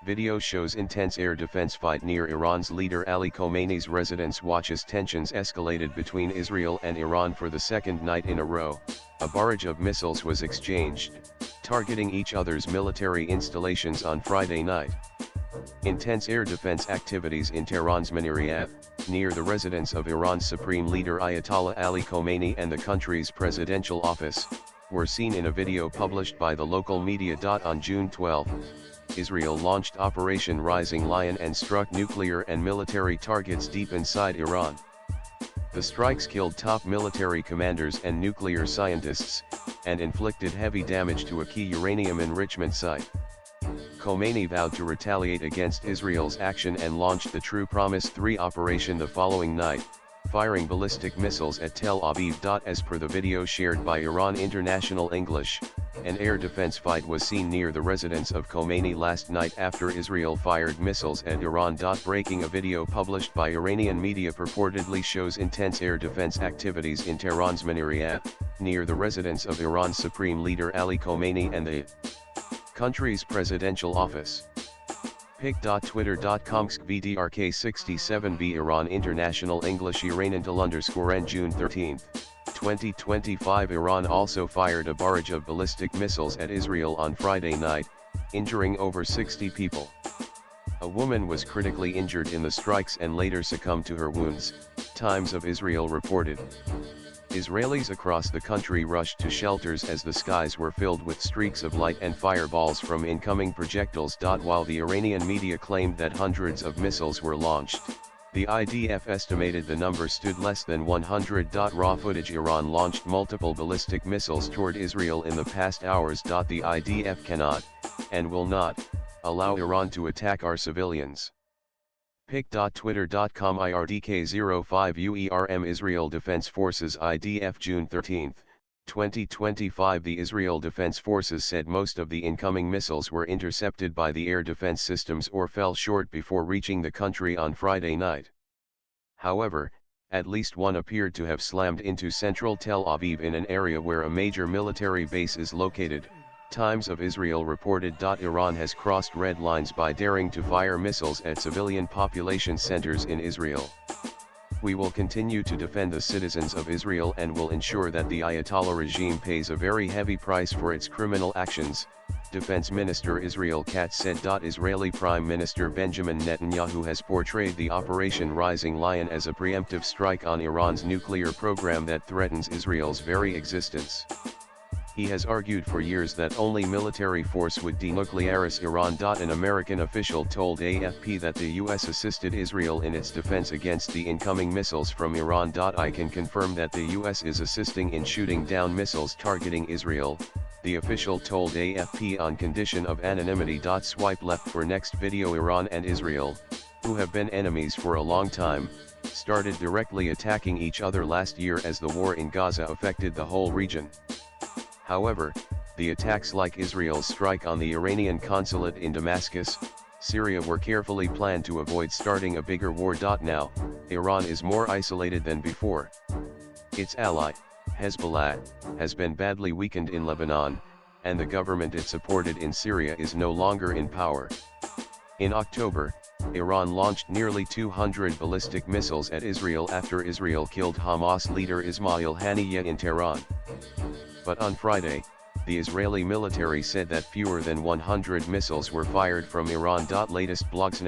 Video shows intense air defense fight near Iran's leader Ali Khamenei's residence. Watches tensions escalated between Israel and Iran for the second night in a row. A barrage of missiles was exchanged, targeting each other's military installations on Friday night. Intense air defense activities in Tehran's Maniriyat, near the residence of Iran's supreme leader Ayatollah Ali Khamenei and the country's presidential office, were seen in a video published by the local media. On June 12, Israel launched Operation Rising Lion and struck nuclear and military targets deep inside Iran. The strikes killed top military commanders and nuclear scientists, and inflicted heavy damage to a key uranium enrichment site. Khomeini vowed to retaliate against Israel's action and launched the True Promise 3 operation the following night, firing ballistic missiles at Tel Aviv. As per the video shared by Iran International English, an air defense fight was seen near the residence of Khomeini last night after Israel fired missiles at Iran. Breaking: a video published by Iranian media purportedly shows intense air defense activities in Tehran's Maniriyat, near the residence of Iran's supreme leader Ali Khamenei and the country's presidential office. pic.twitter.com VDRK67B Iran International English Iran_N June 13, 2025. Iran also fired a barrage of ballistic missiles at Israel on Friday night, injuring over 60 people. A woman was critically injured in the strikes and later succumbed to her wounds, Times of Israel reported. Israelis across the country rushed to shelters as the skies were filled with streaks of light and fireballs from incoming projectiles. While the Iranian media claimed that hundreds of missiles were launched, the IDF estimated the number stood less than 100. Raw footage: Iran launched multiple ballistic missiles toward Israel in the past hours. The IDF cannot, and will not, allow Iran to attack our civilians. pic.twitter.com IRDK05UERM Israel Defense Forces IDF June 13, 2025. The Israel Defense Forces said most of the incoming missiles were intercepted by the air defense systems or fell short before reaching the country on Friday night. However, at least one appeared to have slammed into central Tel Aviv in an area where a major military base is located, Times of Israel reported. Iran has crossed red lines by daring to fire missiles at civilian population centers in Israel. We will continue to defend the citizens of Israel and will ensure that the Ayatollah regime pays a very heavy price for its criminal actions, Defense Minister Israel Katz said. Israeli Prime Minister Benjamin Netanyahu has portrayed the Operation Rising Lion as a preemptive strike on Iran's nuclear program that threatens Israel's very existence. He has argued for years that only military force would denuclearize Iran. An American official told AFP that the U.S. assisted Israel in its defense against the incoming missiles from Iran. I can confirm that the U.S. is assisting in shooting down missiles targeting Israel, the official told AFP on condition of anonymity. Swipe left for next video. Iran and Israel, who have been enemies for a long time, started directly attacking each other last year as the war in Gaza affected the whole region. However, the attacks like Israel's strike on the Iranian consulate in Damascus, Syria were carefully planned to avoid starting a bigger war. Now, Iran is more isolated than before. Its ally, Hezbollah, has been badly weakened in Lebanon, and the government it supported in Syria is no longer in power. In October, Iran launched nearly 200 ballistic missiles at Israel after Israel killed Hamas leader Ismail Haniyeh in Tehran. But on Friday, the Israeli military said that fewer than 100 missiles were fired from Iran. Latest blogs